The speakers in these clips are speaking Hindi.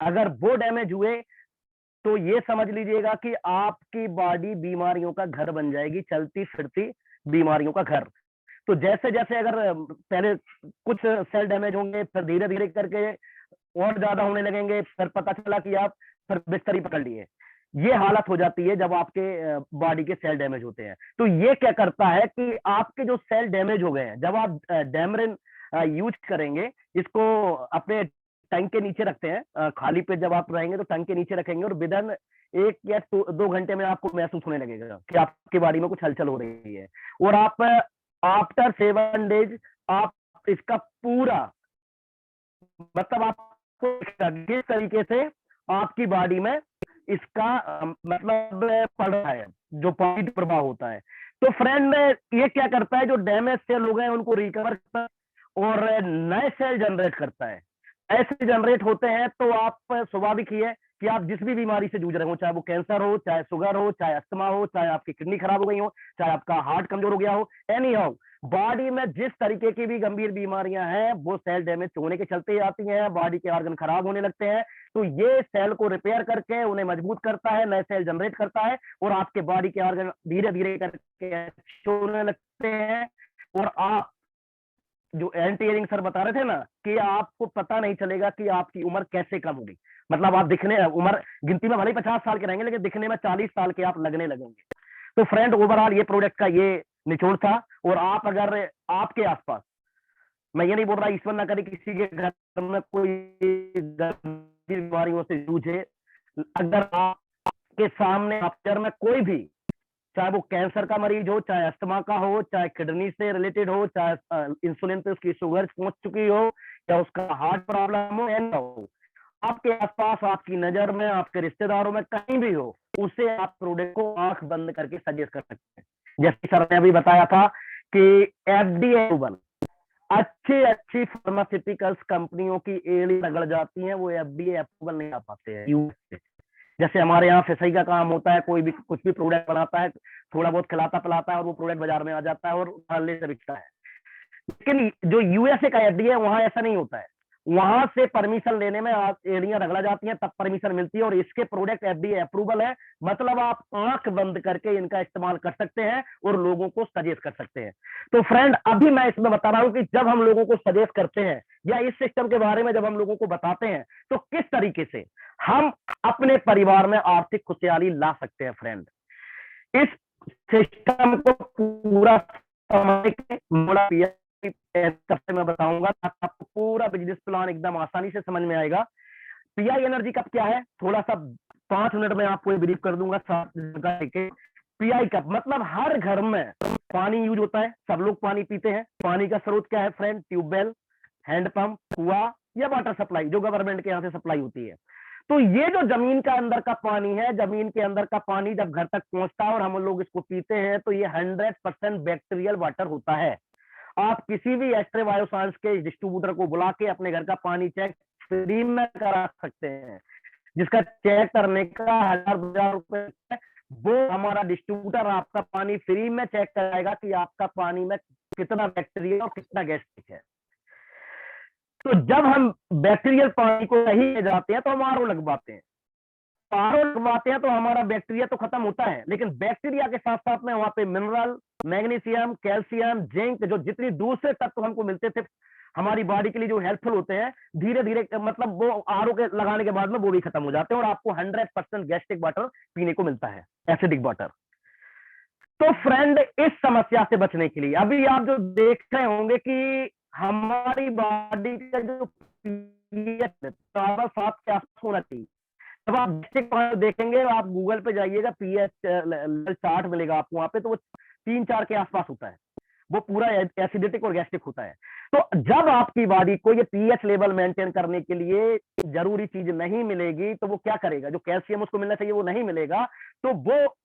अगर वो डैमेज हुए तो ये समझ लीजिएगा कि आपकी बॉडी बीमारियों का घर बन जाएगी, चलती फिरती बीमारियों का घर। तो जैसे जैसे अगर पहले कुछ सेल डैमेज होंगे, फिर धीरे धीरे करके और ज्यादा होने लगेंगे, फिर पता चला कि आप फिर बिस्तर ही पकड़ लिए। ये हालत हो जाती है जब आपके बॉडी के सेल डैमेज होते हैं। तो ये क्या करता है कि आपके जो सेल डैमेज हो गए हैं, जब आप डैमरिन यूज करेंगे, इसको अपने टंग के नीचे रखते हैं, खाली पेट जब आप रहेंगे तो टंग के नीचे रखेंगे, और विदिन 1 या 2 घंटे में आपको महसूस होने लगेगा कि आपकी बॉडी में कुछ हलचल हो रही है। और आप आफ्टर 7 डेज आप इसका पूरा मतलब आपको किस तरीके से आपकी बॉडी में इसका मतलब पड़ रहा है, जो पॉजिटिव प्रभाव होता है। तो फ्रेंड ये क्या करता है, जो डैमेज सेल हो गए उनको रिकवर करता है और नए सेल जनरेट करता है। ऐसे जनरेट होते हैं तो आप स्वाभाविक ही है कि आप जिस भी बीमारी से जूझ रहे हो, चाहे वो कैंसर हो, चाहे शुगर हो, चाहे अस्थमा हो, चाहे आपकी किडनी खराब हो गई हो, चाहे आपका हार्ट कमजोर हो गया हो, एनी हाउ बॉडी में जिस तरीके की भी गंभीर बीमारियां हैं वो सेल डैमेज होने के चलते ही आती हैं, बॉडी के ऑर्गन खराब होने लगते हैं। तो ये सेल को रिपेयर करके उन्हें मजबूत करता है, नए सेल जनरेट करता है, और आपके बॉडी के ऑर्गन धीरे धीरे करके होने लगते हैं। और आप जो एंटी एजिंग सर बता रहे थे ना कि आपको पता नहीं चलेगा कि आपकी उम्र कैसे कम होगी, मतलब आप दिखने उम्र गिनती में भले ही 50 साल के रहेंगे, लेकिन दिखने में 40 साल के आप लगने लगेंगे। तो फ्रेंड ओवरऑल ये प्रोडक्ट का ये निचोड़ था। और आप अगर आपके आसपास, मैं ये नहीं बोल रहा ईश्वर ना करे किसी के घर में कोई गंभीर बीमारियों से जूझे, अगर आपके सामने आफ्टर में कोई भी, चाहे वो कैंसर का मरीज हो, चाहे अस्थमा का हो, चाहे किडनी से रिलेटेड हो, चाहे इंसुलिन पे उसकी शुगर पहुंच चुकी हो, या उसका हार्ट प्रॉब्लम हो, आपके आसपास, आपकी नजर में, आपके रिश्तेदारों में कहीं भी हो, उसे आप प्रोडक्ट को आंख बंद करके सजेस्ट कर सकते हैं। जैसे सर ने अभी बताया था कि एफडीए अप्रूवल, अच्छी अच्छी फार्मास्यूटिकल्स कंपनियों की एड़ी रगड़ जाती है, वो एफडीए अप्रूवल नहीं आ पाते हैं यूएस से। जैसे हमारे यहाँ फिसई का काम होता है, कोई भी कुछ भी प्रोडक्ट बनाता है, थोड़ा बहुत खिलाता पिलाता है और वो प्रोडक्ट बाजार में आ जाता है और हल्ले से बिकता है। लेकिन जो यूएसए का एफडीए है, वहां ऐसा नहीं होता है। वहां से परमिशन लेने में एड़ियां रगड़ा जाती हैं, तब परमिशन मिलती है, और इसके प्रोडक्ट एफडीए अप्रूवल है, मतलब आप आंख बंद करके इनका इस्तेमाल कर सकते हैं और लोगों को सजेस्ट कर सकते हैं। तो फ्रेंड अभी मैं इसमें बता रहा हूं कि जब हम लोगों को सजेस्ट करते हैं या इस सिस्टम के बारे में जब हम लोगों को बताते हैं, तो किस तरीके से हम अपने परिवार में आर्थिक खुशहाली ला सकते हैं। फ्रेंड इस सिस्टम को पूरा समझ के मैं बताऊंगा, आपको पूरा बिजनेस प्लान एकदम आसानी से समझ में आएगा। पीआई एनर्जी कप क्या है, थोड़ा सा 5 मिनट में आपको ब्रीफ कर दूंगा। पीआई कप मतलब हर घर में पानी यूज होता है, सब लोग पानी पीते हैं। पानी का स्रोत क्या है फ्रेंड, ट्यूबवेल, हैंडपंप, कुआं या वाटर सप्लाई, जो गवर्नमेंट के यहाँ से सप्लाई होती है। तो ये जो जमीन का अंदर का पानी है, जमीन के अंदर का पानी जब घर तक पहुंचता है और हम लोग इसको पीते हैं, तो ये 100% बैक्टीरियल वाटर होता है। आप किसी भी एक्सरे बायोसाइंस के डिस्ट्रीब्यूटर को बुला के अपने घर का पानी चेक फ्री में करा सकते हैं, जिसका चेक करने का 1000-2000 रुपए, वो हमारा डिस्ट्रीब्यूटर आपका पानी फ्री में चेक कराएगा कि आपका पानी में कितना बैक्टीरिया और कितना गैस्ट्रिक है। तो जब हम बैक्टीरियल पानी को सही ले जाते हैं तो हम आरओ लगवाते हैं। आरओ लगवाते हैं तो हमारा बैक्टीरिया तो खत्म होता है, लेकिन बैक्टीरिया के साथ साथ में वहां पे मिनरल, मैग्नीशियम, कैल्शियम, जिंक, जो जितनी दूसरे तत्व हमको मिलते थे हमारी बॉडी के लिए जो हेल्पफुल होते हैं, धीरे धीरे मतलब वो आरओ के लगाने के बाद में वो भी खत्म हो जाते हैं और आपको 100% गैस्ट्रिक वाटर पीने को मिलता है, एसिडिक वाटर। तो फ्रेंड इस समस्या से बचने के लिए अभी आप जो देख रहे होंगे कि हमारी बॉडी का जो पीएच 7 के आसपास होना चाहिए। जब आप गैस्ट्रिक पानी देखेंगे, आप गूगल पे जाइएगा, पीएच चार्ट मिलेगा आपको वहां पे, तो वो 3-4 के आसपास होता है, वो पूरा एसिडिटिक और गैस्ट्रिक होता है। तो जब आपकी बॉडी को ये पीएच लेवल मेंटेन करने के लिए जरूरी चीज नहीं मिलेगी, तो वो क्या करेगा, जो कैल्शियम उसको मिलना चाहिए वो नहीं मिलेगा, तो वो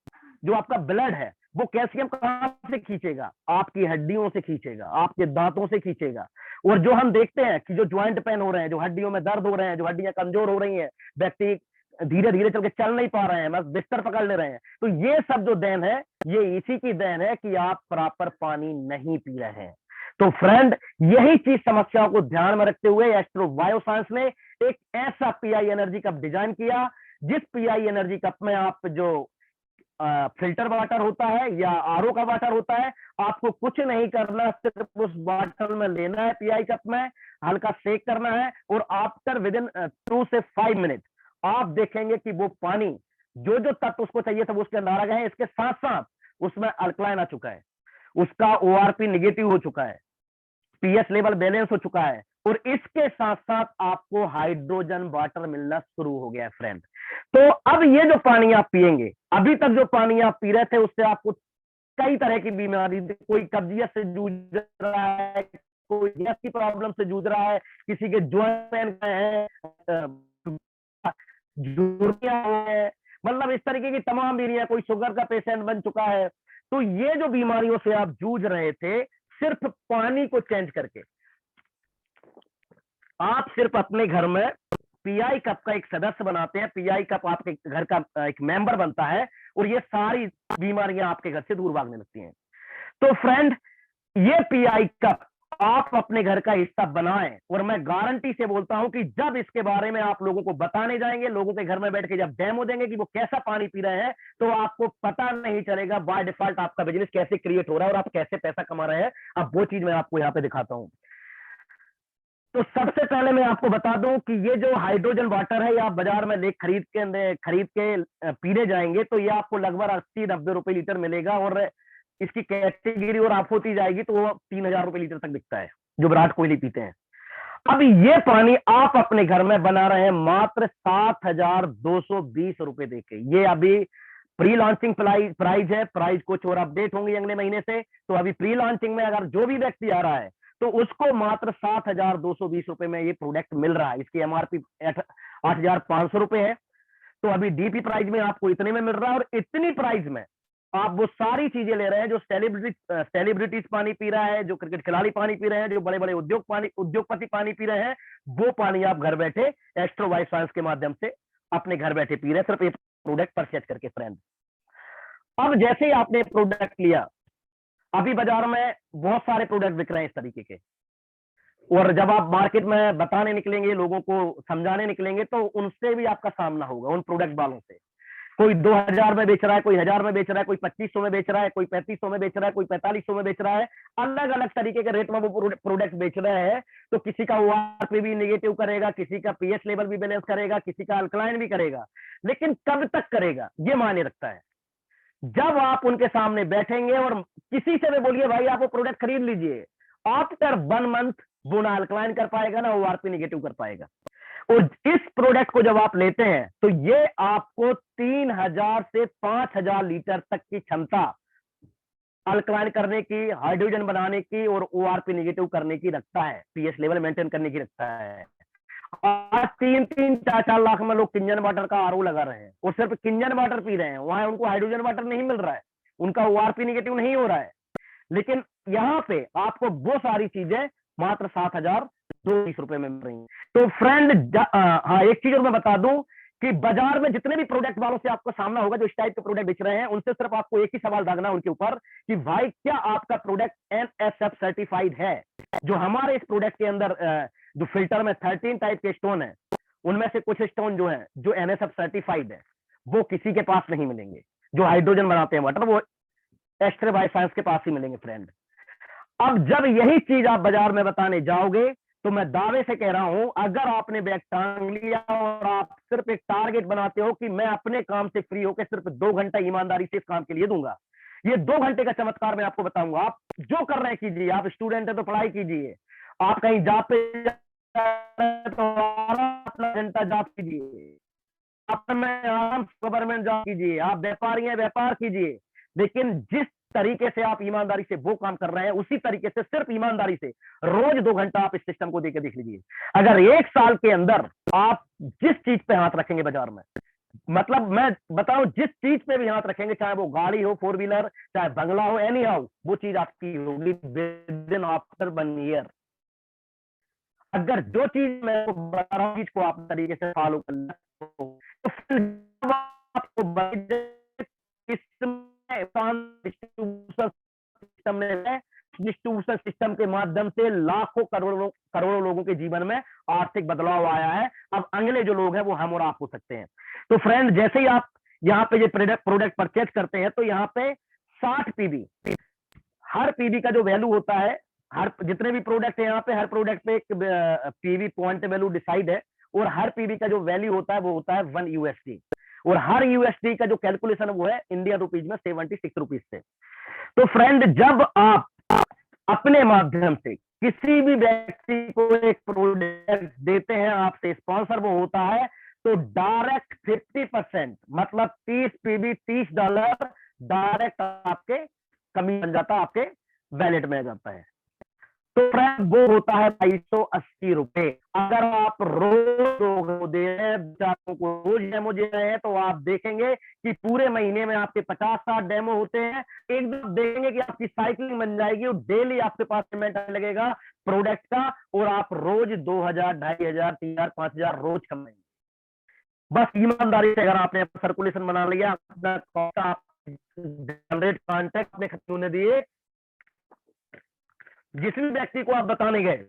जो आपका ब्लड है वो कैल्शियम कहां से खींचेगा, आपकी हड्डियों से खींचेगा, आपके दांतों से खींचेगा। और जो हम देखते हैं कि जो ज्वाइंट पेन हो रहे हैं, जो हड्डियों में दर्द हो रहे हैं, जो हड्डियां कमजोर हो रही हैं, व्यक्ति धीरे धीरे चल के चल नहीं पा रहे हैं, बस बिस्तर पकड़ ले रहे हैं, तो ये सब जो देन है, ये इसी की देन है कि आप प्रॉपर पानी नहीं पी रहे हैं। तो फ्रेंड, यही चीज समस्याओं को ध्यान में रखते हुए एस्ट्रो बायोसाइंस ने एक ऐसा पीआई एनर्जी कप डिजाइन किया, जिस पीआई एनर्जी कप में आप जो फिल्टर वाटर होता है या आरओ का वाटर होता है, आपको कुछ नहीं करना, सिर्फ उस वाटर में लेना है, पीआई कप में हल्का शेक करना है, और आफ्टर विद इन 2 से 5 मिनट आप देखेंगे कि वो पानी जो जो तत्व उसको चाहिए था वो उसके अंदर आ गए हैं। इसके साथ साथ उसमें अल्कलाइन आ चुका है, उसका ओआरपी निगेटिव हो चुका है, पीएच लेवल बैलेंस हो चुका है, और इसके साथ साथ आपको हाइड्रोजन वाटर मिलना शुरू हो गया है फ्रेंड। तो अब ये जो पानी आप पिएंगे, अभी तक जो पानी आप पी रहे थे उससे आपको कई तरह की बीमारी, कोई कब्जियत से जूझ रहा है, कोई गैस की प्रॉब्लम से जूझ रहा है, किसी के जॉइंट पेन है, है, मतलब इस तरीके की तमाम बीमारियां, कोई शुगर का पेशेंट बन चुका है। तो ये जो बीमारियों से आप जूझ रहे थे, सिर्फ पानी को चेंज करके आप सिर्फ अपने घर में पीआई कप का एक सदस्य बनाते हैं, पीआई कप आपके घर का एक मेंबर बनता है, और ये सारी बीमारियां आपके घर से दूर भागने लगती हैं। तो फ्रेंड, ये पीआई कप आप अपने घर का हिस्सा बनाएं, और मैं गारंटी से बोलता हूं कि जब इसके बारे में आप लोगों को बताने जाएंगे, लोगों के घर में बैठ के जब डेमो देंगे कि वो कैसा पानी पी रहे हैं, तो आपको पता नहीं चलेगा बाय डिफॉल्ट आपका बिजनेस कैसे क्रिएट हो रहा है और आप कैसे पैसा कमा रहे हैं। अब वो चीज मैं आपको यहां पे दिखाता हूं। तो सबसे पहले मैं आपको बता दूं कि ये जो हाइड्रोजन वाटर है, ये आप बाजार में ले खरीद के पीने जाएंगे तो ये आपको लगभग 80-90 रुपए लीटर मिलेगा, और इसकी कैटेगरी और आप होती जाएगी तो वो 3000 रुपए लीटर तक बिकता है, जो विराट कोहली पीते हैं। अब ये पानी आप अपने घर में बना रहे हैं मात्र 7220 रुपए देके। ये अभी प्री लॉन्चिंग प्राइस है, प्राइस कुछ और अपडेट होंगे अगले महीने से। तो अभी प्री लॉन्चिंग में अगर जो भी व्यक्ति आ रहा है तो उसको मात्र 7220 रुपए में ये प्रोडक्ट मिल रहा है। इसकी एमआरपी 8500 रुपए है। तो अभी डीपी प्राइस में आपको इतने में मिल रहा है, और इतनी प्राइस में आप वो सारी चीजें ले रहे हैं जो सेलिब्रिटीज पानी पी रहा है, जो क्रिकेट खिलाड़ी पानी पी रहे हैं, जो बड़े बड़े उद्योगपति पानी पी रहे हैं, वो पानी आप घर बैठे एस्ट्रो बायोसाइंस के माध्यम से अपने घर बैठे पी रहे हैं, सिर्फ एक प्रोडक्ट परचेज करके फ्रेंड। अब जैसे ही आपने प्रोडक्ट लिया, अभी बाजार में बहुत सारे प्रोडक्ट बिक रहे हैं इस तरीके के, और जब आप मार्केट में बताने निकलेंगे, लोगों को समझाने निकलेंगे, तो उनसे भी आपका सामना होगा, उन प्रोडक्ट वालों से। कोई 2000 में बेच रहा है, कोई 1000 में बेच रहा है, कोई 2500 में बेच रहा है, कोई 3500 में बेच रहा है, कोई 4500 में बेच रहा है। अलग अलग तरीके के रेट में वो प्रोडक्ट बेच रहे हैं। तो किसी का ओआरपी भी निगेटिव करेगा, किसी का पीएच लेवल भी बैलेंस करेगा, किसी का अल्कलाइन भी करेगा, लेकिन कब तक करेगा ये मायने रखता है। जब आप उनके सामने बैठेंगे और किसी से भी बोलिए भाई आप वो प्रोडक्ट खरीद लीजिए, आफ्टर 1 मंथ वो ना अल्कलाइन कर पाएगा, ना ओआरपी निगेटिव कर पाएगा। और इस प्रोडक्ट को जब आप लेते हैं तो ये आपको 3000 से 5000 लीटर तक की क्षमता अल्कलाइन करने की, हाइड्रोजन बनाने की और ओआरपी निगेटिव करने की रखता है, पीएच लेवल मेंटेन करने की रखता है। आज 3-4 लाख में लोग किंजन वाटर का आरओ लगा रहे हैं और सिर्फ किंजन वाटर पी रहे हैं, वहां उनको हाइड्रोजन वाटर नहीं मिल रहा है, उनका ओआरपी निगेटिव नहीं हो रहा है। लेकिन यहाँ पे आपको वो सारी चीजें मात्र 7220 रुपए में मिल रही है। तो फ्रेंड, हाँ, एक चीज और मैं बता दूं कि बाजार में जितने भी प्रोडक्ट वालों से आपको सामना होगा जो इस टाइप के प्रोडक्ट बेच रहे हैं, उनसे सिर्फ आपको एक ही सवाल दागना उनके ऊपर कि भाई क्या आपका प्रोडक्ट एनएसएफ सर्टिफाइड है। जो हमारे इस प्रोडक्ट के अंदर जो फिल्टर में 13 टाइप के स्टोन है, उनमें से कुछ स्टोन जो है जो एनएसएफ सर्टिफाइड है, वो किसी के पास नहीं मिलेंगे। जो हाइड्रोजन बनाते हैं वाटर, वो एस्ट्रो बायोसाइंस के पास ही मिलेंगे फ्रेंड। अब जब यही चीज आप बाजार में बताने जाओगे तो मैं दावे से कह रहा हूं, अगर आपने बैग टांग लिया और आप सिर्फ एक टारगेट बनाते हो कि मैं अपने काम से फ्री होकर सिर्फ 2 घंटा ईमानदारी से इस काम के लिए दूंगा, ये 2 घंटे का चमत्कार मैं आपको बताऊंगा। आप जो कर रहे हैं कीजिए, आप स्टूडेंट है तो पढ़ाई कीजिए, आप कहीं जॉब पे तो अपना घंटा जॉब कीजिए, आप गवर्नमेंट जॉब कीजिए, आप व्यापारी हैं व्यापार कीजिए, लेकिन जिस तरीके से आप ईमानदारी से वो काम कर रहे हैं, उसी तरीके से सिर्फ ईमानदारी से रोज 2 घंटा आप इस सिस्टम को देकर देख लीजिए। अगर 1 साल के अंदर आप जिस चीज पे हाथ रखेंगे बाजार में, मतलब मैं बताऊं, जिस चीज पे भी हाथ रखेंगे, चाहे वो गाड़ी हो, 4 व्हीलर, चाहे बंगला हो, एनी हाउ, वो चीज आपकी होगी विद इन आफ्टर 1 ईयर। अगर जो चीज मैं बता रहा हूँ चीज को आप तरीके से फॉलो करना, तो फिर आपको डिस्ट्रीब्यूशन सर्कुलेशन सिस्टम के माध्यम से लाखों करोड़ों करोड़ों लोगों के जीवन में आर्थिक बदलाव आया है। अब अगले जो लोग हैं वो हम और आप हो सकते हैं। तो फ्रेंड, जैसे ही आप यहाँ पे ये प्रोडक्ट परचेज करते हैं तो यहाँ पे 60 पीबी, हर पीबी का जो वैल्यू होता है, हर जितने भी प्रोडक्ट है यहाँ पे, हर प्रोडक्ट पे एक पीवी पॉइंट वैल्यू डिसाइड है, और हर पीवी का जो वैल्यू होता है वो होता है 1 यूएसडी, और हर यूएसडी का जो कैलकुलेशन है वो है इंडियन रुपीज में 76 रुपीज से। तो फ्रेंड, जब आप अपने माध्यम से किसी भी व्यक्ति को एक प्रोडक्ट देते हैं, आपसे स्पॉन्सर वो होता है, तो डायरेक्ट 50%, मतलब 30 पीबी $30 डायरेक्ट आपके कमी बन जाता है, आपके वैलेट में आ जाता है। तो फ्रेंड, वो होता है 280 रुपए। अगर आप रोज दे रहे हैं, को रोज डेमो दे रहे हैं, तो आप देखेंगे कि पूरे महीने में आपके 50-60 डेमो होते हैं। एक दिन देखेंगे कि आपकी साइकिलिंग बन जाएगी और डेली आपके पास पेमेंट आने लगेगा प्रोडक्ट का, और आप रोज 2000, 2500, 3000, 5000 रोज कमाएंगे। बस ईमानदारी से अगर आपने सर्कुलेशन बना लिया, अपना जनरेट कॉन्टेक्ट अपने खत्म दिए, जिस भी व्यक्ति को आप बताने गए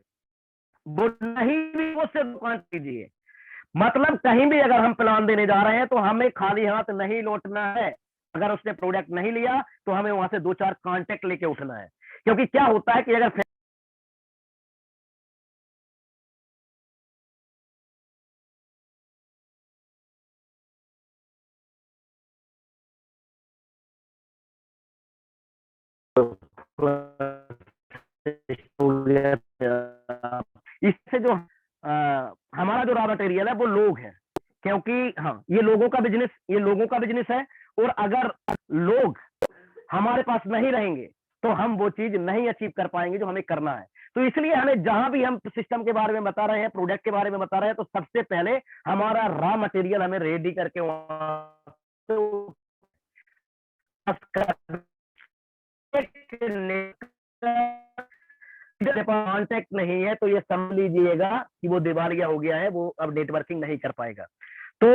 वो नहीं भी, वो सिर्फ दुकान कीजिए। मतलब कहीं भी अगर हम प्लान देने जा रहे हैं तो हमें खाली हाथ नहीं लौटना है। अगर उसने प्रोडक्ट नहीं लिया तो हमें वहां से 2-4 कांटेक्ट लेके उठना है, क्योंकि क्या होता है कि अगर इससे जो हमारा जो रॉ मटेरियल है वो लोग हैं, क्योंकि हाँ, ये लोगों का बिजनेस है, और अगर लोग हमारे पास नहीं रहेंगे तो हम वो चीज नहीं अचीव कर पाएंगे जो हमें करना है। तो इसलिए हमें जहां भी हम सिस्टम के बारे में बता रहे हैं, प्रोडक्ट के बारे में बता रहे हैं, तो सबसे पहले हमारा रॉ मटेरियल हमें रेडी करके कांटेक्ट नहीं है तो ये समझ लीजिएगा कि वो दिवालिया हो गया है, वो अब नेटवर्किंग नहीं कर पाएगा। तो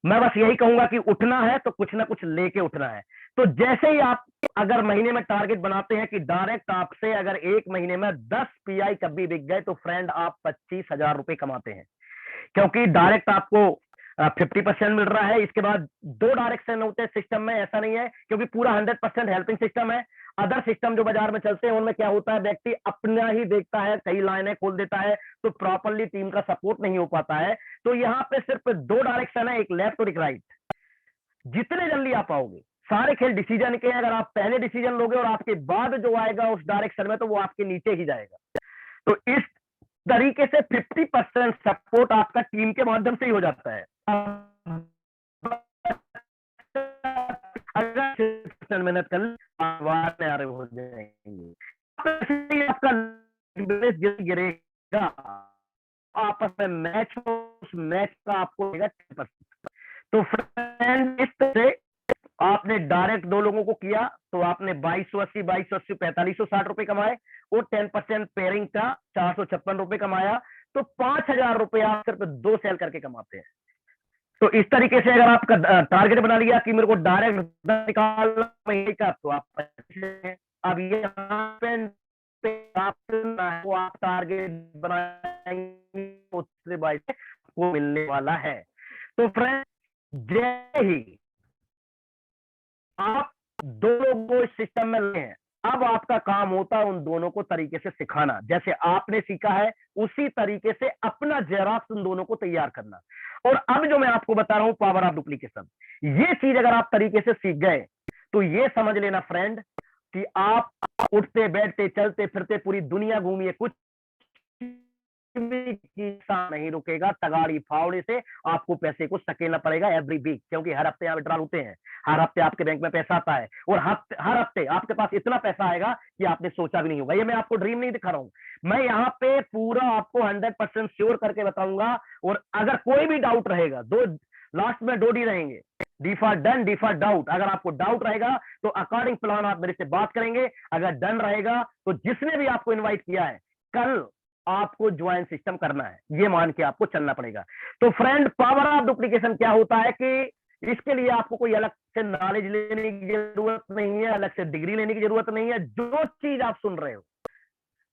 मैं बस यही कहूंगा कि उठना है तो कुछ ना कुछ लेके उठना है। तो जैसे ही आप अगर महीने में टारगेट बनाते हैं कि डायरेक्ट आपसे अगर एक महीने में 10 पीआई कभी बिक गए तो फ्रेंड आप 25,000 रुपए कमाते हैं, क्योंकि डायरेक्ट आपको 50% मिल रहा है। इसके बाद 2 डायरेक्शन होते हैं सिस्टम में, ऐसा नहीं है, क्योंकि पूरा 100% हेल्पिंग सिस्टम है। अदर सिस्टम जो बाजार में चलते हैं उनमें क्या होता है, व्यक्ति अपना ही देखता है, कई लाइनें खोल देता है, तो प्रॉपरली टीम का सपोर्ट नहीं हो पाता है। तो यहाँ पे सिर्फ 2 डायरेक्शन है, एक लेफ्ट और एक राइट। जितने जल्दी आप आओगे, सारे खेल डिसीजन के, अगर आप पहले डिसीजन लोगे और आपके बाद जो आएगा उस डायरेक्शन में, तो वो आपके नीचे ही जाएगा। तो इस तरीके से 50% सपोर्ट आपका टीम के माध्यम से ही हो जाता है। अगर मेहनत कर आ रहे हो जाएंगे, आपका गिरेगा, आपस में मैच हो, उस मैच का आपको 10%। तो फ्रेंड, इस तरह आपने डायरेक्ट 2 लोगों को किया तो आपने 2280, 4560 रुपए कमाए, और 10% पेयरिंग का 456 रुपए कमाया। तो 5000 रुपए आप सिर्फ 2 सेल करके कमाते हैं। तो इस तरीके से अगर आपका टारगेट बना लिया कि मेरे को डायरेक्ट निकालना महीने का, तो आप अब ये आप टारगेट बनाएंगे उससे को मिलने वाला है। तो फ्रेंड, जय ही आप 2 लोगों को इस सिस्टम में ले हैं, अब आपका काम होता है उन दोनों को तरीके से सिखाना। जैसे आपने सीखा है उसी तरीके से अपना जेरॉक्स उन दोनों को तैयार करना। और अब जो मैं आपको बता रहा हूं, पावर ऑफ डुप्लीकेशन, ये चीज अगर आप तरीके से सीख गए तो ये समझ लेना फ्रेंड कि आप उठते बैठते चलते फिरते पूरी दुनिया घूमिए, कुछ नहीं रुकेगा। तगाड़ी फावड़े से आपको पैसे को सकेलना पड़ेगा एवरी वीक, क्योंकि हर हफ्ते विड्रॉल होते हैं, हर हफ्ते आपके बैंक में पैसा आता है, और हर हफ्ते आपके पास इतना पैसा आएगा कि आपने सोचा भी नहीं होगा। ये मैं आपको ड्रीम नहीं दिखा रहा हूं, मैं यहाँ पे पूरा आपको 100% श्योर करके बताऊंगा। और अगर कोई भी डाउट रहेगा, लास्ट में 2 डी रहेंगे, D for done, D for doubt. अगर आपको डाउट रहेगा तो अकॉर्डिंग प्लान आप मेरे से बात करेंगे। अगर डन रहेगा तो जिसने भी आपको इन्वाइट किया है, कल आपको ज्वाइन सिस्टम करना है, ये मान के आपको चलना पड़ेगा। तो फ्रेंड, पावर ऑफ डुप्लीकेशन क्या होता है कि इसके लिए आपको कोई अलग से नॉलेज लेने की जरूरत नहीं है, अलग से डिग्री लेने की जरूरत नहीं है। जो चीज आप सुन रहे हो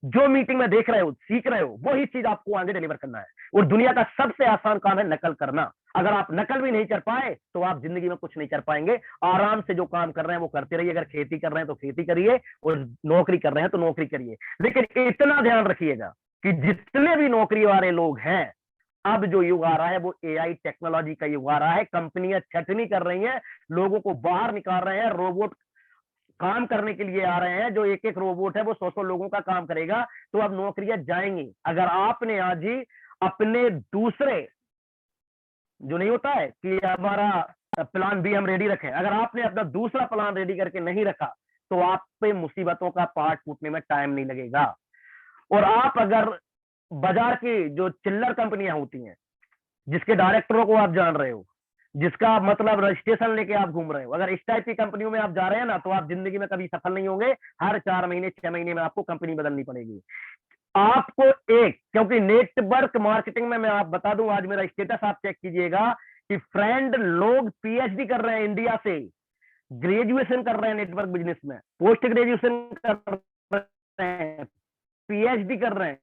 जो मीटिंग में देख रहे हो, सीख रहे हो, वही चीज आपको आगे डिलीवर करना है। और दुनिया का सबसे आसान काम है नकल करना। अगर आप नकल भी नहीं कर पाए तो आप जिंदगी में कुछ नहीं कर पाएंगे। आराम से जो काम कर रहे हैं वो करते रहिए। अगर खेती कर रहे हैं तो खेती करिए, और नौकरी कर रहे हैं तो नौकरी करिए। लेकिन इतना ध्यान रखिएगा कि जितने भी नौकरी वाले लोग हैं, अब जो युग आ रहा है वो एआई टेक्नोलॉजी का युग आ रहा है। कंपनियां छटनी कर रही हैं, लोगों को बाहर निकाल रहे हैं। रोबोट काम करने के लिए आ रहे हैं। जो एक एक रोबोट है वो 100-100 लोगों का काम करेगा। तो अब नौकरियां जाएंगी। अगर आपने आज ही अपने दूसरे, जो नहीं होता है कि हमारा प्लान बी हम रेडी रखें, अगर आपने अपना दूसरा प्लान रेडी करके नहीं रखा तो आप पे मुसीबतों का पार्ट फूटने में टाइम नहीं लगेगा। और आप अगर बाजार की जो चिल्लर कंपनियां होती हैं, जिसके डायरेक्टरों को आप जान रहे हो, जिसका मतलब रजिस्ट्रेशन लेके आप घूम रहे हो, अगर इस टाइप की कंपनियों में आप जा रहे हैं ना, तो आप जिंदगी में कभी सफल नहीं होंगे। हर 4 महीने 6 महीने में आपको कंपनी बदलनी पड़ेगी। आपको एक, क्योंकि नेटवर्क मार्केटिंग में मैं आप बता दूं, आज मेरा स्टेटस आप चेक कीजिएगा कि फ्रेंड लोग पीएचडी कर रहे हैं इंडिया से, ग्रेजुएशन कर रहे हैं नेटवर्क बिजनेस में, पोस्ट ग्रेजुएशन कर रहे हैं, पीएचडी कर रहे हैं।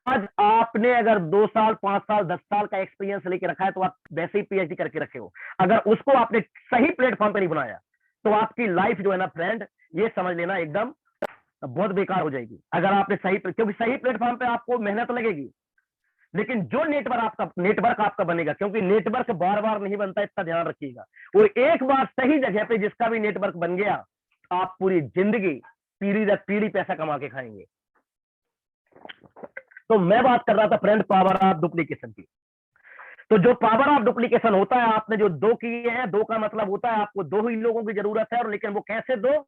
आज आपने अगर 2 साल 5 साल 10 साल का एक्सपीरियंस लेके रखा है तो आप वैसे ही पीएचडी करके रखे हो। अगर उसको आपने सही प्लेटफॉर्म पे नहीं बनाया तो आपकी लाइफ जो है ना फ्रेंड, ये समझ लेना एकदम बहुत बेकार हो जाएगी। अगर आपने सही, क्योंकि सही प्लेटफॉर्म पे आपको मेहनत लगेगी, लेकिन जो नेटवर्क आपका बनेगा, क्योंकि नेटवर्क बार बार नहीं बनता, इतना ध्यान रखिएगा। और एक बार सही जगह पे जिसका भी नेटवर्क बन गया, आप पूरी जिंदगी पीढ़ी दर पीढ़ी पैसा कमा के खाएंगे। तो मैं बात कर रहा था फ्रेंड पावर ऑफ डुप्लीकेशन की। तो जो पावर ऑफ डुप्लीकेशन होता है, आपने जो दो किए हैं, दो का मतलब होता है आपको दो ही लोगों की जरूरत है। और लेकिन वो कैसे दो?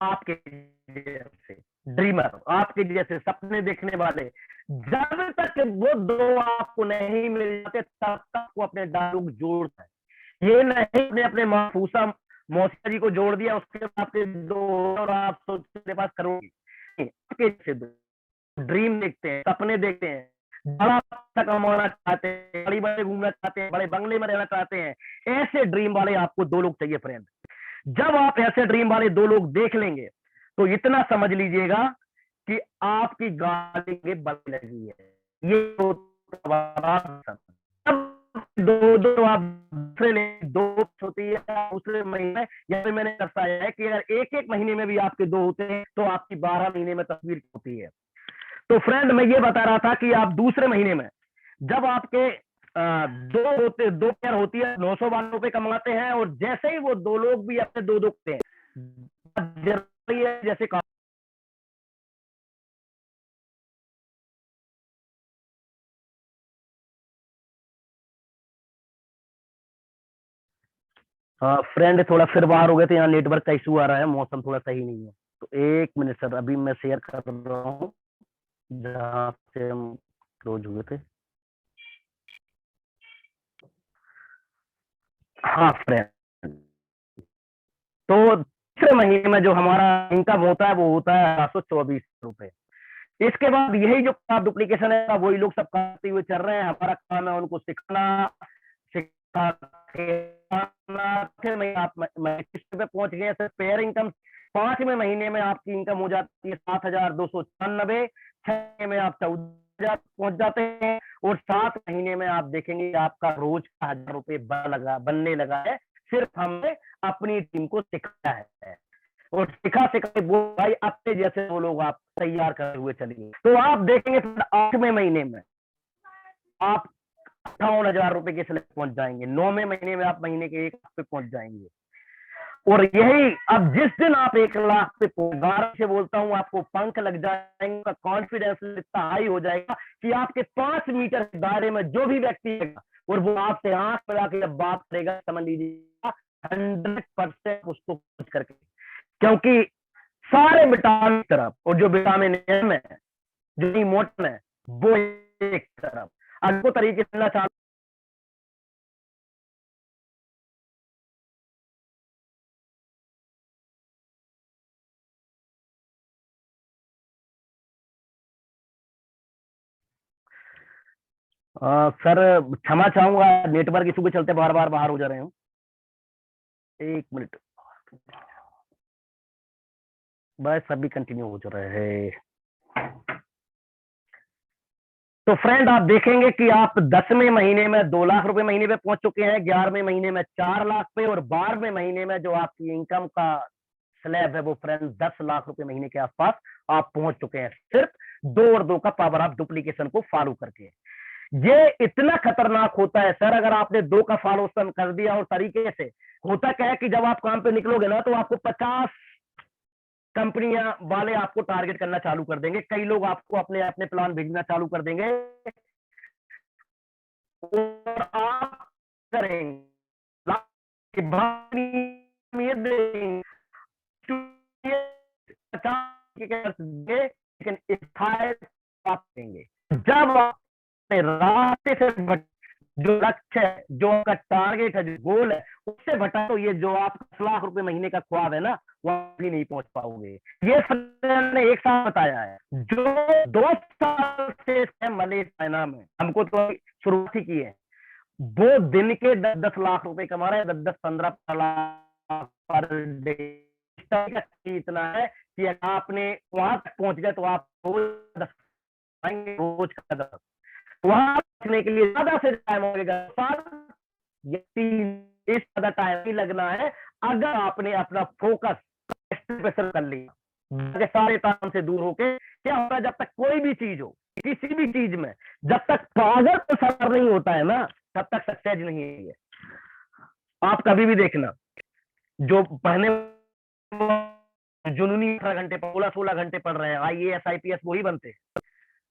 आपके जैसे ड्रीमर, आपके जैसे सपने देखने वाले। जब तक वो दो आपको नहीं मिल जाते तब तक वो अपने डायलॉग जोड़ता है। ये नहीं अपने अपने महफूसा मौसा जी को जोड़ दिया, उसके बाद आपके दो और आप सोचते पास करोगे। आपके जैसे दो ड्रीम देखते हैं, सपने देखते हैं, बड़ा पैसा कमाना चाहते हैं, बड़ी बड़े घूमना चाहते हैं, बड़े बंगले में रहना चाहते हैं, ऐसे ड्रीम वाले आपको दो लोग चाहिए फ्रेंड। जब आप ऐसे ड्रीम वाले दो लोग देख लेंगे तो इतना समझ लीजिएगा कि आपकी गाड़ी बढ़ने लगी है। ये दो दो आप दूसरे दो होती है दूसरे महीने, या फिर मैंने दर्शाया है कि अगर एक एक महीने में भी आपके दो होते हैं तो आपकी 12 महीने में तस्वीर होती है। तो फ्रेंड मैं ये बता रहा था कि आप दूसरे महीने में जब आपके दो पेयर होती है, 992 कमाते हैं, और जैसे ही वो दो लोग भी अपने दो दुखते हैं, जैसे हाँ फ्रेंड, थोड़ा फिर बाहर हो गए थे, यहाँ नेटवर्क का इशू आ रहा है, मौसम थोड़ा सही नहीं है। तो 1 मिनट सर, अभी मैं शेयर कर रहा हूँ जहाँ से हम क्लोज हुए थे। हाँ फ्रेंड, तो तीसरे महीने में जो हमारा इनकम होता है वो होता है 724 रुपए। इसके बाद यही जो आप डुप्लीकेशन है वही लोग सब करते हुए चल रहे हैं। हमारा काम है उनको सिखाना, सिखा के आप पे पहुंच गए। पेयर इनकम 5वें महीने में आपकी इनकम हो जाती है 7,296। 6 में आप 14,000 पहुंच जाते हैं। और 7 महीने में आप देखेंगे आपका रोज का 1,000 रुपये बनने लगा है। सिर्फ हमने अपनी टीम को सिखाया है, और सिखा सिखा वो भाई अपने जैसे वो लोग आप तैयार करे हुए चलिए। तो आप देखेंगे 8वें महीने में आप 58,000 रुपए के स्लैब पहुंच जाएंगे। 9वें महीने में आप महीने के 1 लाख पे पहुंच जाएंगे। और यही अब जिस दिन आप 1 लाख पे गारंटी से बोलता हूं आपको पंख लग जाएंगे, कॉन्फिडेंस इतना हाई हो जाएगा कि आपके 5 मीटर के दायरे में जो भी व्यक्ति है और वो आपसे आंख मिला के जब बात करेगा, समझ लीजिएगा 100% उसको खुश करके। क्योंकि सारे विटामिन तरफ, और जो विटामिन एम है, जो इमोटन है, वो एक तरफ। अगले तरीके से चाहता सर, क्षमा चाहूंगा, नेटवर्क इशू के चलते बार बार बाहर हो जा रहे हूँ। 1 मिनट, बस अभी कंटिन्यू हो जा रहा है। तो फ्रेंड आप देखेंगे कि आप 10वें महीने में 2 लाख रुपए महीने पे पहुंच चुके हैं, 11वें महीने में 4 लाख पे, और 12वें महीने में जो आपकी इनकम का स्लैब है वो फ्रेंड 10 लाख रुपए महीने के आसपास आप पहुंच चुके हैं, सिर्फ 2 और 2 का पावर ऑफ डुप्लीकेशन को फॉलो करके। ये इतना खतरनाक होता है सर, अगर आपने 2 का फॉलो कर दिया और तरीके से, होता क्या है कि जब आप काम पे निकलोगे ना तो आपको 50 कंपनियां वाले आपको टारगेट करना चालू कर देंगे, कई लोग आपको अपने अपने प्लान भेजना चालू कर देंगे, और आप करेंगे लेकिन जब अपने रास्ते से जो लक्ष्य है, जो आपका टारगेट है, जो गोल है, उससे भटका तो ये जो आप 10 लाख रुपए महीने का ख्वाब है ना, वहां भी नहीं पहुंच पाओगे। ये ने एक साल बताया है, जो 2 साल से मलेशिया में हमको तो शुरुआत ही की है, वो दिन के 10-10 लाख रुपए कमा रहे हैं, 10-10 15 लाख पर डे। इतना है कि अगर आपने वहां तक पहुंच गए तो आप रोज का 10, वहां पहुंचने के लिए ज्यादा से टाइम लगेगा, इस ज्यादा टाइम ही लगना है अगर आपने अपना फोकस कर लिया सारे काम से दूर होके। क्या होता है, जब तक कोई भी चीज हो, किसी भी चीज में, जब तक पागल तो सफर नहीं होता है ना, तब तक सक्सेस नहीं है। आप कभी भी देखना, जो पढ़ने जुनूनी 18 घंटे 16-16 घंटे पढ़ रहे हैं, IAS IPS वही बनते,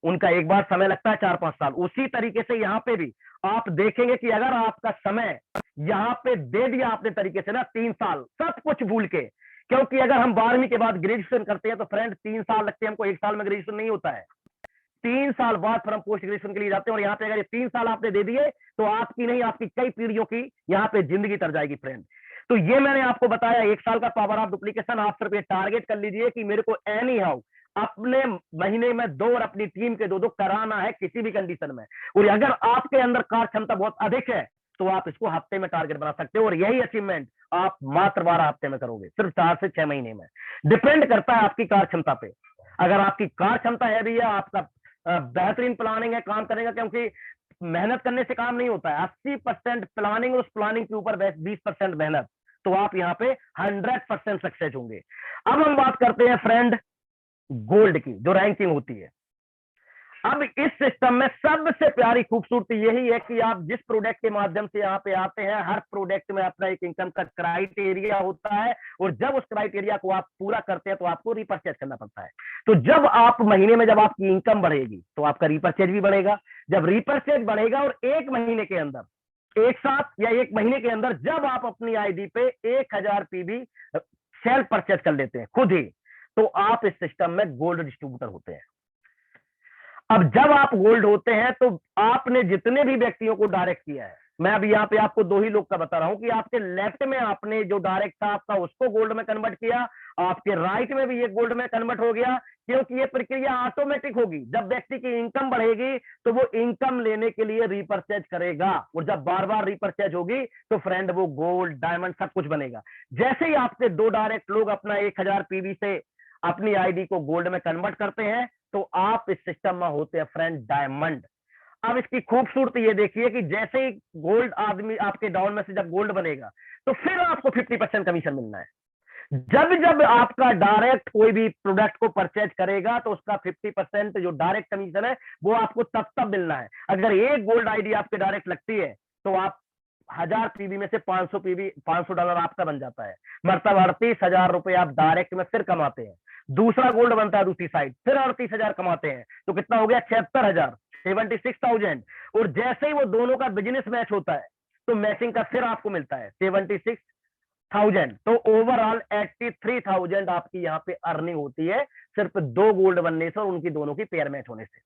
उनका एक बार समय लगता है 4-5 साल। उसी तरीके से यहाँ पे भी आप देखेंगे कि अगर आपका समय यहाँ पे दे दिया आपने तरीके से ना, 3 साल सब कुछ भूल के, क्योंकि अगर हम 12वीं के बाद ग्रेजुएशन करते हैं तो फ्रेंड 3 साल लगते हैं हमको, 1 साल में ग्रेजुएशन नहीं होता है, 3 साल बाद फिर हम पोस्ट ग्रेजुएशन के लिए जाते हैं। और यहाँ पे अगर ये 3 साल आपने दे दिए तो आपकी नहीं, आपकी कई पीढ़ियों की यहाँ पे जिंदगी तर जाएगी फ्रेंड। तो ये मैंने आपको बताया 1 साल का पावर ऑफ डुप्लीकेशन। आप सिर्फ ये टारगेट कर लीजिए कि मेरे को एनी हाउ अपने महीने में 2 और अपनी टीम के 2-2 कराना है किसी भी कंडीशन में। और अगर आपके अंदर कार्य क्षमता बहुत अधिक है तो आप इसको हफ्ते में टारगेट बना सकते हो, और यही अचीवमेंट आप मात्र 12 हफ्ते में करोगे, सिर्फ 4 से 6 महीने में। डिपेंड करता है आपकी कार्य क्षमता पे। अगर आपकी कार्य क्षमता है भी है, आपका बेहतरीन प्लानिंग है, काम करेगा, क्योंकि मेहनत करने से काम नहीं होता है, 80% प्लानिंग और उस प्लानिंग के ऊपर 20% मेहनत, तो आप यहाँ पे 100% सक्सेस होंगे। अब हम बात करते हैं फ्रेंड गोल्ड की, जो रैंकिंग होती है। अब इस सिस्टम में सबसे प्यारी खूबसूरती यही है कि आप जिस प्रोडक्ट के माध्यम से यहाँ पे आते हैं, हर प्रोडक्ट में अपना एक इनकम का क्राइटेरिया होता है, और जब उस क्राइटेरिया को आप पूरा करते हैं तो आपको रिपर्चेज करना पड़ता है। तो जब आप महीने में, जब आपकी इनकम बढ़ेगी तो आपका रिपर्चेज भी बढ़ेगा। जब रिपर्चेज बढ़ेगा और 1 महीने के अंदर, एक साथ या 1 महीने के अंदर जब आप अपनी आईडी पे 1000 PB सेल्फ परचेज कर लेते हैं खुद ही, तो आप इस सिस्टम में गोल्ड डिस्ट्रीब्यूटर होते हैं। अब जब आप गोल्ड होते हैं तो आपने जितने भी व्यक्तियों को डायरेक्ट किया है, मैं अभी यहाँ पे आपको 2 ही लोग का बता रहा हूं कि आपके लेफ्ट में आपने जो डायरेक्ट था आपका, उसको गोल्ड में कन्वर्ट किया, आपके राइट में भी ये गोल्ड में कन्वर्ट हो गया, क्योंकि ये प्रक्रिया ऑटोमेटिक होगी। जब व्यक्ति की इनकम बढ़ेगी तो वो इनकम लेने के लिए रिपर्चेज करेगा, और जब बार बार रिपर्चेज होगी तो फ्रेंड वो गोल्ड डायमंड सब कुछ बनेगा। जैसे ही आपके 2 डायरेक्ट लोग अपना 1000 PB से अपनी आईडी को गोल्ड में कन्वर्ट करते हैं तो आप इस सिस्टम में होते हैं फ्रेंड डायमंड। अब इसकी खूबसूरती ये देखिए कि जैसे ही गोल्ड आदमी आपके डाउन में से जब गोल्ड बनेगा तो फिर आपको 50% कमीशन मिलना है। जब जब आपका डायरेक्ट कोई भी प्रोडक्ट को परचेज करेगा तो उसका 50% जो डायरेक्ट कमीशन है वो आपको तब तब मिलना है। अगर एक गोल्ड आईडी आपके डायरेक्ट लगती है तो आप 1000 PB में से 500 PB, $500 आपका बन जाता है, मतलब 38,000 रुपए आप डायरेक्ट में फिर कमाते हैं। दूसरा गोल्ड बनता है दूसरी साइड, फिर 38,000 कमाते हैं, तो कितना हो गया 76,000, 76,000। और जैसे ही वो दोनों का बिजनेस मैच होता है तो मैचिंग का फिर आपको मिलता है 76,000, तो ओवरऑल 83,000 आपकी यहाँ पे अर्निंग होती है सिर्फ 2 गोल्ड बनने से और उनकी दोनों की पेयर मैच होने से।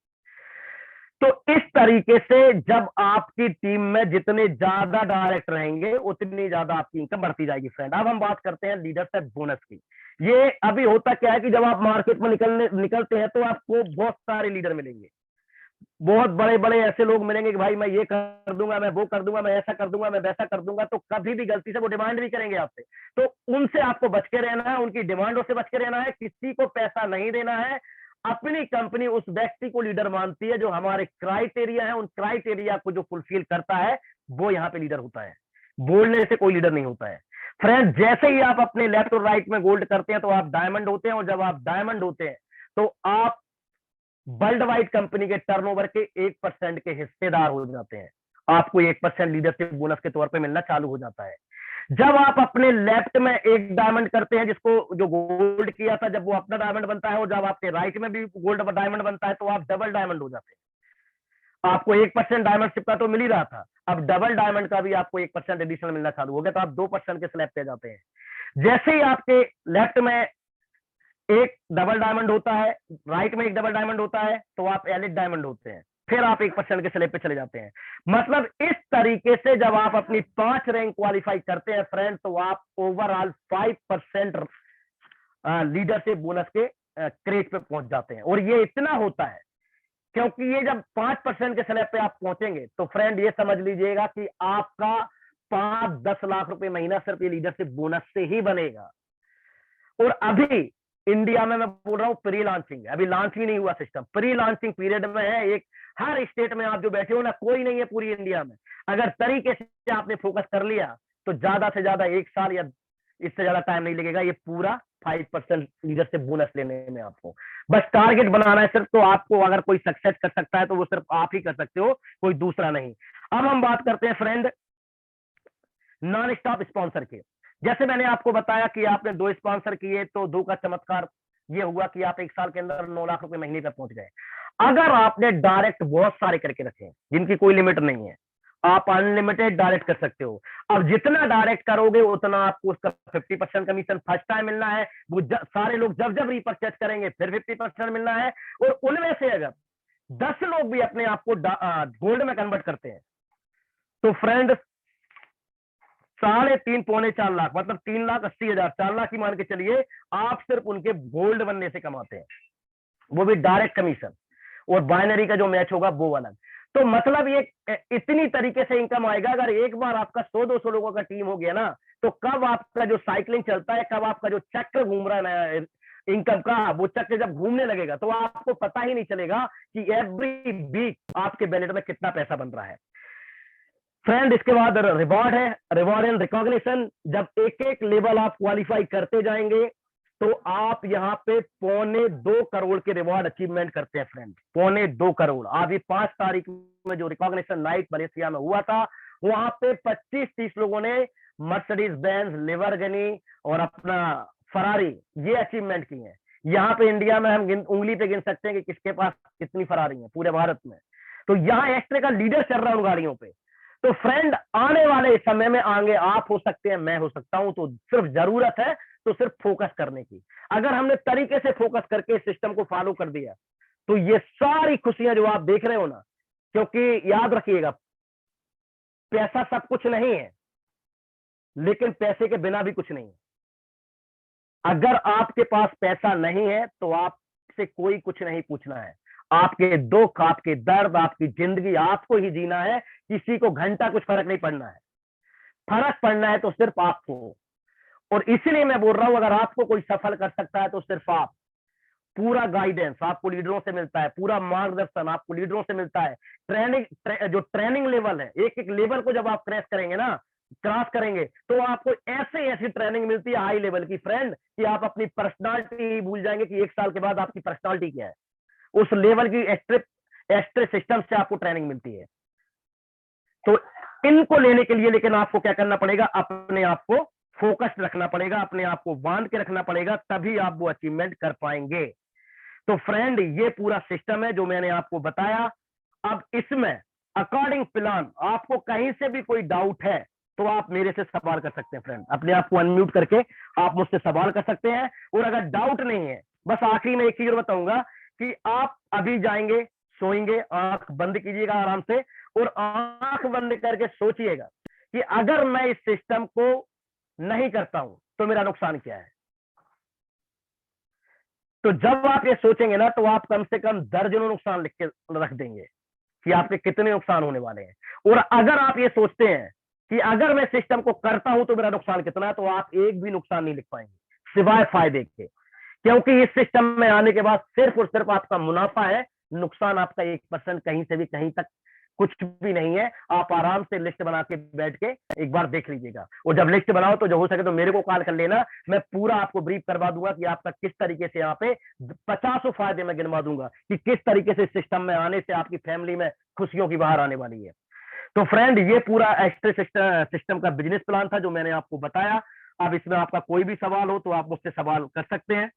तो इस तरीके से जब आपकी टीम में जितने ज्यादा डायरेक्ट रहेंगे उतनी ज्यादा आपकी इनकम बढ़ती जाएगी फ्रेंड। अब हम बात करते हैं लीडरशिप बोनस की। ये अभी होता क्या है कि जब आप मार्केट में निकलते हैं तो आपको बहुत सारे लीडर मिलेंगे, बहुत बड़े बड़े ऐसे लोग मिलेंगे कि भाई मैं ये कर दूंगा, मैं वो कर दूंगा, मैं ऐसा कर दूंगा, मैं वैसा कर दूंगा। तो कभी भी गलती से वो डिमांड भी करेंगे आपसे, तो उनसे आपको बच के रहना है, उनकी डिमांडों से बच के रहना है, किसी को पैसा नहीं देना है। अपनी कंपनी उस व्यक्ति को लीडर मानती है जो हमारे क्राइटेरिया है, उन क्राइटेरिया को जो फुलफिल करता है वो यहाँ पे लीडर होता है। बोलने से कोई लीडर नहीं होता है। फ्रेंड, जैसे ही आप अपने लेफ्ट और राइट में गोल्ड करते हैं तो आप डायमंड होते हैं, और जब आप डायमंड होते हैं तो आप वर्ल्ड वाइड कंपनी के टर्नओवर के 1% के हिस्सेदार हो जाते हैं। आपको 1% लीडरशिप बोनस के तौर पे मिलना चालू हो जाता है। जब आप अपने लेफ्ट में एक डायमंड करते हैं, जिसको जो गोल्ड किया था, जब वो अपना डायमंड बनता है, और जब आपके राइट में भी गोल्ड डायमंड बनता है तो आप डबल डायमंड हो जाते हैं। आपको 1% डायमंडशिप का तो मिल ही रहा था, अब डबल डायमंड का भी आपको 1% एडिशनल मिलना चालू हो गया, तो आप 2% के स्लैब पे जाते हैं। जैसे ही आपके लेफ्ट में एक डबल डायमंड होता है, राइट में एक डबल डायमंड होता है, तो आप एलिट डायमंड होते हैं, फिर आप 1% के स्लैब पे चले जाते हैं। मतलब इस तरीके से जब आप अपनी 5 रैंक क्वालिफाई करते हैं फ्रेंड, तो आप ओवरऑल 5% लीडरशिप बोनस के क्रेज पे पहुंच जाते हैं। और ये इतना होता है क्योंकि ये जब 5% के स्लैब पे आप पहुंचेंगे तो फ्रेंड ये समझ लीजिएगा कि आपका 5-10 लाख रुपए महीना सिर्फ ये लीडरशिप बोनस से ही बनेगा। और अभी इंडिया में मैं बोल रहा हूं प्री लॉन्चिंग, अभी लॉन्च ही नहीं हुआ सिस्टम, प्री लॉन्चिंग पीरियड में है। एक हर स्टेट में आप जो बैठे हो ना, कोई नहीं है पूरी इंडिया में। अगर तरीके से आपने फोकस कर लिया तो ज्यादा से ज्यादा 1 साल या इससे ज्यादा टाइम नहीं लगेगा ये पूरा 5% लीडरशिप बोनस लेने में। आपको बस टारगेट बनाना है सिर्फ, तो आपको अगर कोई सक्सेस कर सकता है तो वो सिर्फ आप ही कर सकते हो, कोई दूसरा नहीं। अब हम बात करते हैं फ्रेंड नॉन स्टॉप स्पॉन्सर के। जैसे मैंने आपको बताया कि आपने 2 स्पॉन्सर किए तो 2 का चमत्कार ये हुआ कि आप 1 साल के अंदर 9 लाख रुपए महीने पर पहुंच गए। अगर आपने डायरेक्ट बहुत सारे करके रखे हैं जिनकी कोई लिमिट नहीं है, आप अनलिमिटेड डायरेक्ट कर सकते हो। अब जितना डायरेक्ट करोगे उतना आपको उसका 50% कमीशन फर्स्ट टाइम मिलना है। वो सारे लोग जब जब रीपरचेज करेंगे फिर 50% मिलना है। और उनमें से अगर 10 लोग भी अपने आप को गोल्ड में कन्वर्ट करते हैं तो फ्रेंड 3.5-4 लाख, मतलब 3,80,000, 4 लाख ही मान के चलिए, आप सिर्फ उनके गोल्ड बनने से कमाते हैं, वो भी डायरेक्ट कमीशन। और बाइनरी का जो मैच होगा वो अलग। तो मतलब ये इतनी तरीके से इनकम आएगा। अगर एक बार आपका 100-200 लोगों का टीम हो गया ना, तो कब आपका जो साइकिलिंग चलता है, कब आपका जो चक्र घूम रहा है इनकम का, वो चक्र जब घूमने लगेगा तो आपको पता ही नहीं चलेगा कि एवरी वीक आपके बैलेट में कितना पैसा बन रहा है। फ्रेंड, इसके बाद रिवॉर्ड है, रिवॉर्ड एंड रिकॉग्निशन। जब एक एक लेवल आप क्वालिफाई करते जाएंगे तो आप यहाँ पे 2.25 करोड़ के रिवॉर्ड अचीवमेंट करते हैं फ्रेंड। 2.25 करोड़। अभी 5 तारीख में जो रिकॉग्निशन नाइट मलेशिया में हुआ था, वहां पे 25-30 लोगों ने मर्सिडीज बेंज, लेवरगनी और अपना फरारी ये अचीवमेंट की है। यहाँ पे इंडिया में हम उंगली पे गिन सकते हैं कि किसके पास कितनी फरारी है पूरे भारत में। तो यहाँ एक्स्ट्रा का लीडर चल रहा है उन गाड़ियों पे। तो फ्रेंड, आने वाले समय में आगे आप हो सकते हैं, मैं हो सकता हूं, तो सिर्फ जरूरत है तो सिर्फ फोकस करने की। अगर हमने तरीके से फोकस करके सिस्टम को फॉलो कर दिया तो ये सारी खुशियां जो आप देख रहे हो ना, क्योंकि याद रखिएगा पैसा सब कुछ नहीं है, लेकिन पैसे के बिना भी कुछ नहीं है। अगर आपके पास पैसा नहीं है तो आपसे कोई कुछ नहीं पूछना है। आपके दुख, आपके दर्द, आपकी जिंदगी आपको ही जीना है। किसी को घंटा कुछ फर्क नहीं पड़ना है। फर्क पड़ना है तो सिर्फ आपको। और इसलिए मैं बोल रहा हूं, अगर आपको कोई सफल कर सकता है तो सिर्फ आप। पूरा गाइडेंस आपको लीडरों से मिलता है, पूरा मार्गदर्शन आपको लीडरों से मिलता है। जो ट्रेनिंग लेवल है, एक एक लेवल को जब आप क्रैश करेंगे ना, क्रॉस करेंगे, तो आपको ऐसे ऐसी ट्रेनिंग मिलती है हाई लेवल की फ्रेंड, कि आप अपनी पर्सनालिटी भूल जाएंगे कि 1 साल के बाद आपकी पर्सनालिटी क्या है। उस लेवल की एक्स्ट्रे सिस्टम से आपको ट्रेनिंग मिलती है। तो इनको लेने के लिए लेकिन आपको क्या करना पड़ेगा, अपने आप को फोकस्ड रखना पड़ेगा, अपने आप को बांध के रखना पड़ेगा, तभी आप वो अचीवमेंट कर पाएंगे। तो फ्रेंड, ये पूरा सिस्टम है जो मैंने आपको बताया। अब इसमें अकॉर्डिंग प्लान आपको कहीं से भी कोई डाउट है तो आप मेरे से सवाल कर सकते हैं फ्रेंड। अपने आप को अनम्यूट करके आप मुझसे सवाल कर सकते हैं। और अगर डाउट नहीं है, बस आखिरी में एक चीज बताऊंगा कि आप अभी जाएंगे, सोएंगे, आंख बंद कीजिएगा आराम से, और आंख बंद करके सोचिएगा कि अगर मैं इस सिस्टम को नहीं करता हूं तो मेरा नुकसान क्या है। तो जब आप ये सोचेंगे ना, तो आप कम से कम दर्जनों नुकसान लिख के रख देंगे कि आपके कितने नुकसान होने वाले हैं। और अगर आप ये सोचते हैं कि अगर मैं सिस्टम को करता हूं तो मेरा नुकसान कितना है, तो आप एक भी नुकसान नहीं लिख पाएंगे सिवाय फायदे के। क्योंकि इस सिस्टम में आने के बाद सिर्फ और सिर्फ आपका मुनाफा है, नुकसान आपका 1% कहीं से भी कहीं तक कुछ भी नहीं है। आप आराम से लिस्ट बना के बैठ के एक बार देख लीजिएगा, और जब लिस्ट बनाओ तो जो हो सके तो मेरे को कॉल कर लेना, मैं पूरा आपको ब्रीफ करवा दूंगा कि आपका किस तरीके से यहाँ पे 50 फायदे में गिनवा दूंगा कि किस तरीके से सिस्टम में आने से आपकी फैमिली में खुशियों की बहार आने वाली है। तो फ्रेंड, ये पूरा एक्स्ट्रा सिस्टम का बिजनेस प्लान था जो मैंने आपको बताया। अब इसमें आपका कोई भी सवाल हो तो आप मुझसे सवाल कर सकते हैं।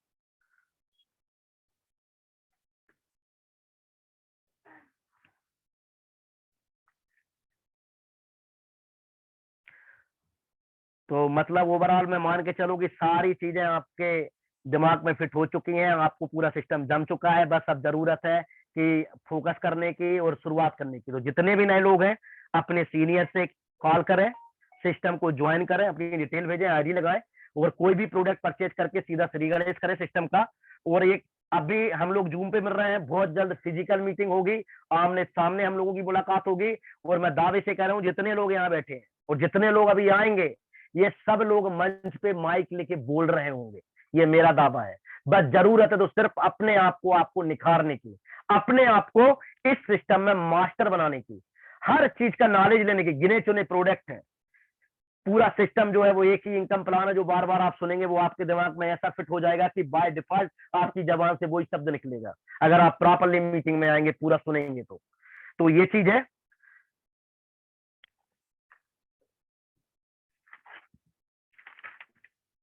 तो मतलब ओवरऑल मैं मान के चलूं कि सारी चीजें आपके दिमाग में फिट हो चुकी हैं, आपको पूरा सिस्टम जम चुका है, बस अब जरूरत है कि फोकस करने की और शुरुआत करने की। तो जितने भी नए लोग हैं अपने सीनियर से कॉल करें, सिस्टम को ज्वाइन करें, अपनी डिटेल भेजें, आईडी लगाएं, और कोई भी प्रोडक्ट परचेज करके सीधा रिकग्नाइज करें सिस्टम का। और एक अभी हम लोग जूम पे मिल रहे हैं, बहुत जल्द फिजिकल मीटिंग होगी, आमने सामने हम लोगों की मुलाकात होगी। और मैं दावे से कह रहा हूँ जितने लोग यहाँ बैठे हैं और जितने लोग अभी आएंगे, ये सब लोग मंच पे माइक लेके बोल रहे होंगे, ये मेरा दावा है। बस जरूरत है तो सिर्फ अपने आप को आपको निखारने की, अपने आप को इस सिस्टम में मास्टर बनाने की, हर चीज का नॉलेज लेने की। गिने चुने प्रोडक्ट है, पूरा सिस्टम जो है वो एक ही इनकम प्लान है जो बार बार आप सुनेंगे, वो आपके दिमाग में ऐसा फिट हो जाएगा कि बाय डिफॉल्ट आपकी जबान से वही शब्द निकलेगा, अगर आप प्रॉपरली मीटिंग में आएंगे, पूरा सुनेंगे तो ये चीज है।